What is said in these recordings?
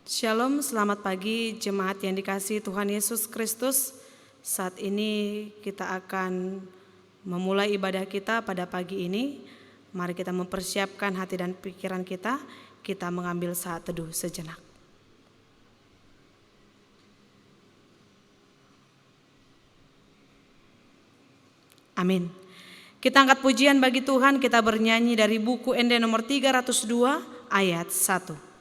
Shalom, selamat pagi jemaat yang dikasihi Tuhan Yesus Kristus. Saat ini kita akan memulai ibadah kita pada pagi ini. Mari kita mempersiapkan hati dan pikiran kita. Kita mengambil saat teduh sejenak. Amin. Kita angkat pujian bagi Tuhan, kita bernyanyi dari buku ND nomor 302 ayat 1.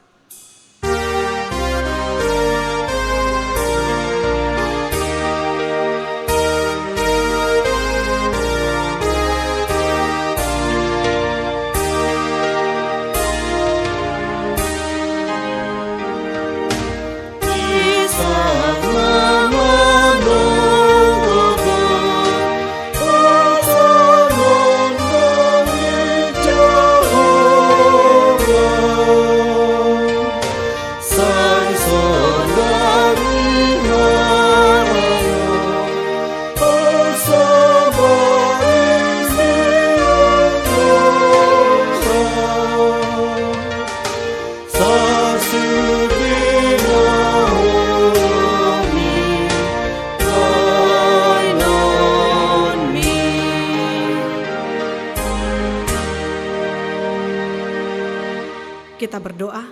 Kita berdoa.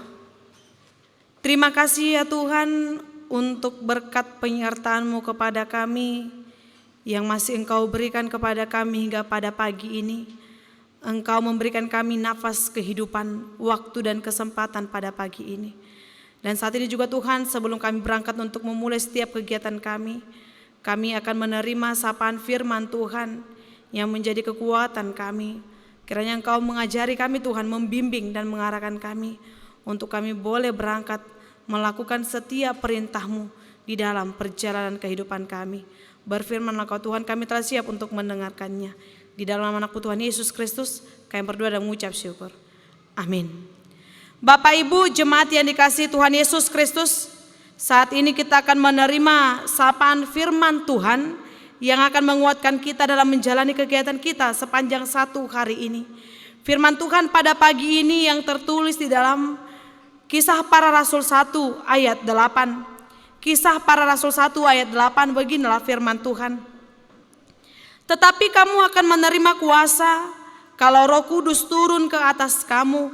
Terima kasih ya Tuhan untuk berkat penyertaan-Mu kepada kami yang masih Engkau berikan kepada kami hingga pada pagi ini. Engkau memberikan kami nafas kehidupan, waktu dan kesempatan pada pagi ini. Dan saat ini juga Tuhan, sebelum kami berangkat untuk memulai setiap kegiatan kami akan menerima sapaan firman Tuhan yang menjadi kekuatan kami. Kiranya Engkau mengajari kami Tuhan, membimbing dan mengarahkan kami untuk kami boleh berangkat melakukan setiap perintah-Mu di dalam perjalanan kehidupan kami. Berfirman-Lah Kau Tuhan, kami telah siap untuk mendengarkannya. Di dalam nama Tuhan Yesus Kristus kami berdoa dan mengucap syukur. Amin. Bapak Ibu jemaat yang dikasihi Tuhan Yesus Kristus, saat ini kita akan menerima sapaan firman Tuhan yang akan menguatkan kita dalam menjalani kegiatan kita sepanjang satu hari ini. Firman Tuhan pada pagi ini yang tertulis di dalam Kisah Para Rasul 1 ayat 8. Kisah Para Rasul 1 ayat 8, beginilah firman Tuhan. Tetapi kamu akan menerima kuasa kalau Roh Kudus turun ke atas kamu,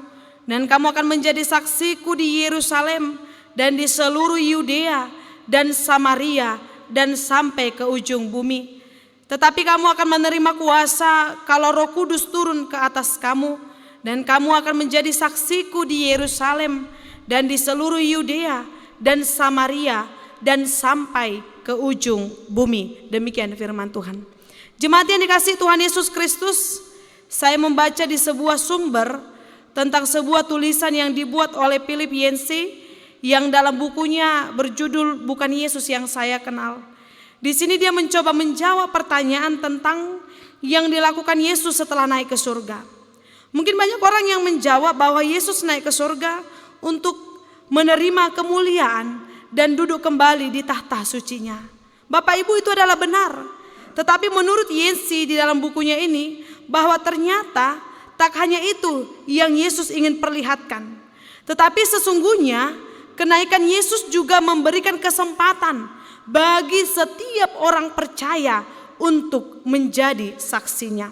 dan kamu akan menjadi saksiku di Yerusalem dan di seluruh Yudea dan Samaria dan sampai ke ujung bumi. Tetapi kamu akan menerima kuasa kalau Roh Kudus turun ke atas kamu, dan kamu akan menjadi saksiku di Yerusalem dan di seluruh Yudea dan Samaria dan sampai ke ujung bumi. Demikian firman Tuhan. Jemaat yang dikasihi Tuhan Yesus Kristus, saya membaca di sebuah sumber tentang sebuah tulisan yang dibuat oleh Philip Yancey yang dalam bukunya berjudul Bukan Yesus Yang Saya Kenal. Di sini dia mencoba menjawab pertanyaan tentang yang dilakukan Yesus setelah naik ke surga. Mungkin banyak orang yang menjawab bahwa Yesus naik ke surga untuk menerima kemuliaan dan duduk kembali di tahta sucinya. Bapak Ibu, itu adalah benar. Tetapi menurut Yancey di dalam bukunya ini, bahwa ternyata tak hanya itu yang Yesus ingin perlihatkan. Tetapi sesungguhnya kenaikan Yesus juga memberikan kesempatan bagi setiap orang percaya untuk menjadi saksinya.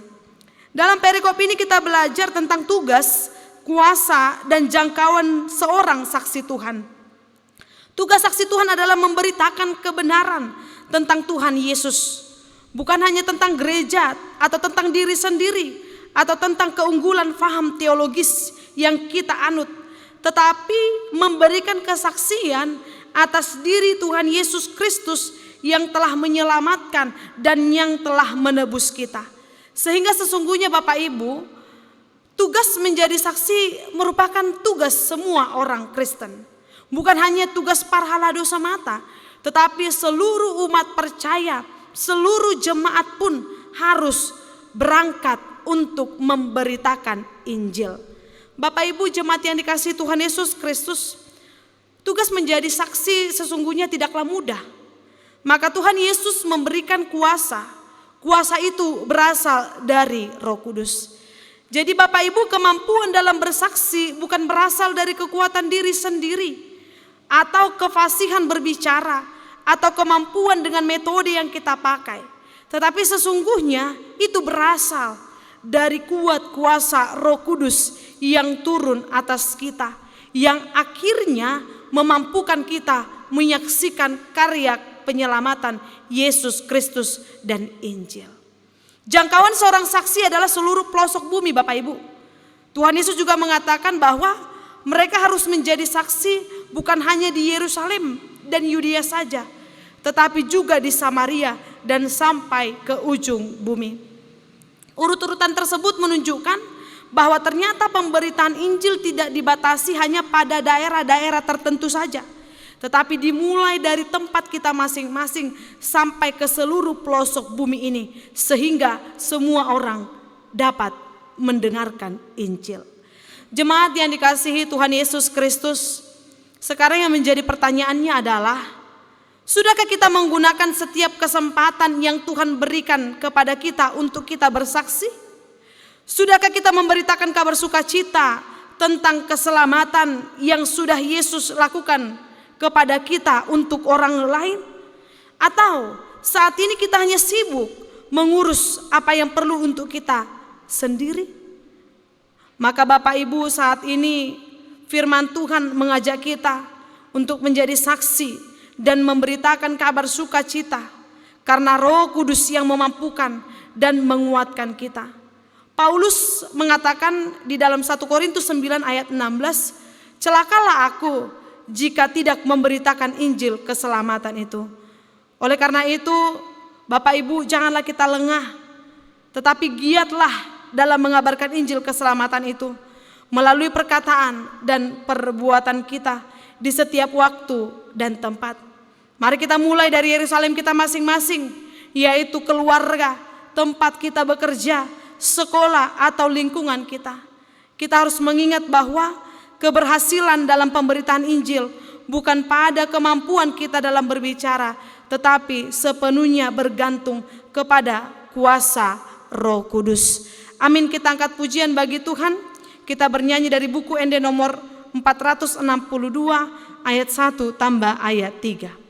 Dalam perikop ini kita belajar tentang tugas, kuasa, dan jangkauan seorang saksi Tuhan. Tugas saksi Tuhan adalah memberitakan kebenaran tentang Tuhan Yesus. Bukan hanya tentang gereja atau tentang diri sendiri atau tentang keunggulan faham teologis yang kita anut, tetapi memberikan kesaksian atas diri Tuhan Yesus Kristus yang telah menyelamatkan dan yang telah menebus kita. Sehingga sesungguhnya Bapak Ibu, tugas menjadi saksi merupakan tugas semua orang Kristen. Bukan hanya tugas parhalado semata, tetapi seluruh umat percaya, seluruh jemaat pun harus berangkat untuk memberitakan Injil. Bapak Ibu jemaat yang dikasihi Tuhan Yesus Kristus, tugas menjadi saksi sesungguhnya tidaklah mudah. Maka Tuhan Yesus memberikan kuasa. Kuasa itu berasal dari Roh Kudus. Jadi Bapak Ibu, kemampuan dalam bersaksi bukan berasal dari kekuatan diri sendiri atau kefasihan berbicara, atau kemampuan dengan metode yang kita pakai. Tetapi sesungguhnya itu berasal dari kuat kuasa Roh Kudus yang turun atas kita, yang akhirnya memampukan kita menyaksikan karya penyelamatan Yesus Kristus dan Injil. Jangkauan seorang saksi adalah seluruh pelosok bumi, Bapak Ibu. Tuhan Yesus juga mengatakan bahwa mereka harus menjadi saksi bukan hanya di Yerusalem dan Yudea saja, tetapi juga di Samaria dan sampai ke ujung bumi. Urut-urutan tersebut menunjukkan bahwa ternyata pemberitaan Injil tidak dibatasi hanya pada daerah-daerah tertentu saja, tetapi dimulai dari tempat kita masing-masing sampai ke seluruh pelosok bumi ini, sehingga semua orang dapat mendengarkan Injil. Jemaat yang dikasihi Tuhan Yesus Kristus, sekarang yang menjadi pertanyaannya adalah, sudahkah kita menggunakan setiap kesempatan yang Tuhan berikan kepada kita untuk kita bersaksi? Sudahkah kita memberitakan kabar sukacita tentang keselamatan yang sudah Yesus lakukan kepada kita untuk orang lain? Atau saat ini kita hanya sibuk mengurus apa yang perlu untuk kita sendiri? Maka Bapak Ibu, saat ini firman Tuhan mengajak kita untuk menjadi saksi dan memberitakan kabar sukacita karena Roh Kudus yang memampukan dan menguatkan kita. Paulus mengatakan di dalam 1 Korintus 9 ayat 16, celakalah aku jika tidak memberitakan Injil keselamatan itu. Oleh karena itu, Bapak Ibu, janganlah kita lengah, tetapi giatlah dalam mengabarkan Injil keselamatan itu melalui perkataan dan perbuatan kita di setiap waktu dan tempat. Mari kita mulai dari Yerusalem kita masing-masing, yaitu keluarga, tempat kita bekerja, sekolah atau lingkungan kita. Kita harus mengingat bahwa keberhasilan dalam pemberitaan Injil bukan pada kemampuan kita dalam berbicara, tetapi sepenuhnya bergantung kepada kuasa Roh Kudus. Amin. Kita angkat pujian bagi Tuhan. Kita bernyanyi dari buku ND nomor 462 ayat 1 tambah ayat 3.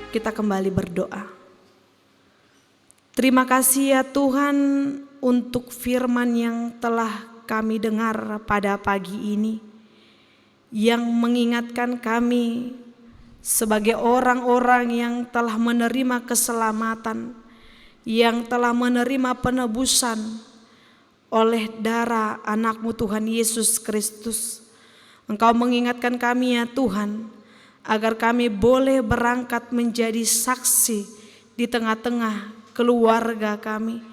Kita kembali berdoa. Terima kasih ya Tuhan untuk firman yang telah kami dengar pada pagi ini, yang mengingatkan kami sebagai orang-orang yang telah menerima keselamatan, yang telah menerima penebusan oleh darah anak-Mu Tuhan Yesus Kristus. Engkau mengingatkan kami ya Tuhan, agar kami boleh berangkat menjadi saksi di tengah-tengah keluarga kami,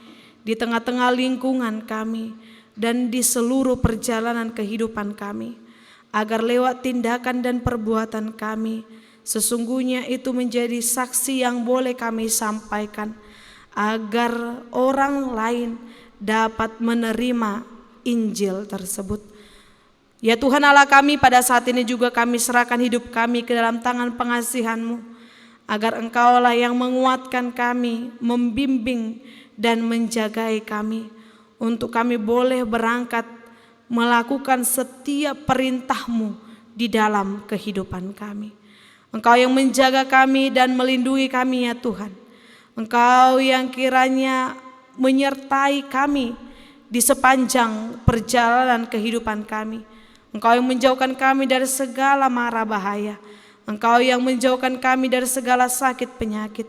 di tengah-tengah lingkungan kami, dan di seluruh perjalanan kehidupan kami, agar lewat tindakan dan perbuatan kami, sesungguhnya itu menjadi saksi yang boleh kami sampaikan, agar orang lain dapat menerima Injil tersebut. Ya Tuhan Allah kami, pada saat ini juga kami serahkan hidup kami ke dalam tangan pengasihan-Mu, agar Engkaulah yang menguatkan kami, membimbing dan menjagai kami, untuk kami boleh berangkat melakukan setiap perintah-Mu di dalam kehidupan kami. Engkau yang menjaga kami dan melindungi kami ya Tuhan. Engkau yang kiranya menyertai kami di sepanjang perjalanan kehidupan kami. Engkau yang menjauhkan kami dari segala mara bahaya. Engkau yang menjauhkan kami dari segala sakit penyakit,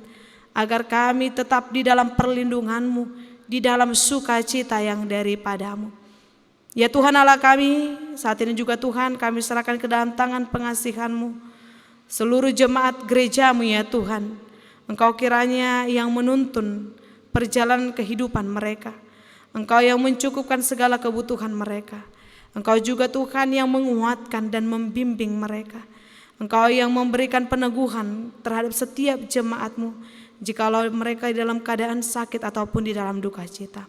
agar kami tetap di dalam perlindungan-Mu, di dalam sukacita yang daripadamu. Ya Tuhan Allah kami, saat ini juga Tuhan kami serahkan ke dalam tangan pengasihan-Mu seluruh jemaat gereja-Mu ya Tuhan. Engkau kiranya yang menuntun perjalanan kehidupan mereka. Engkau yang mencukupkan segala kebutuhan mereka. Engkau juga Tuhan yang menguatkan dan membimbing mereka. Engkau yang memberikan peneguhan terhadap setiap jemaat-Mu, jikalau mereka di dalam keadaan sakit ataupun di dalam duka cita.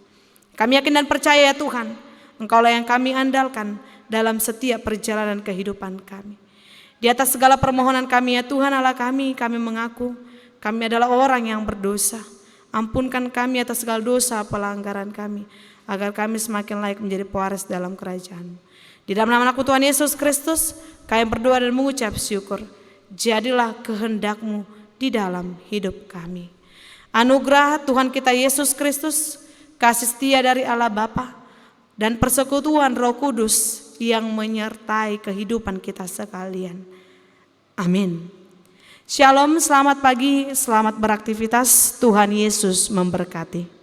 Kami yakin dan percaya ya Tuhan, Engkaulah yang kami andalkan dalam setiap perjalanan kehidupan kami. Di atas segala permohonan kami ya Tuhan Allah kami mengaku kami adalah orang yang berdosa. Ampunkan kami atas segala dosa pelanggaran kami, agar kami semakin layak menjadi pewaris dalam kerajaan-Mu. Di dalam nama Anakmu Tuhan Yesus Kristus, kami berdoa dan mengucap syukur. Jadilah kehendak-Mu di dalam hidup kami. Anugerah Tuhan kita Yesus Kristus, kasih setia dari Allah Bapa, dan persekutuan Roh Kudus yang menyertai kehidupan kita sekalian. Amin. Shalom, selamat pagi, selamat beraktivitas. Tuhan Yesus memberkati.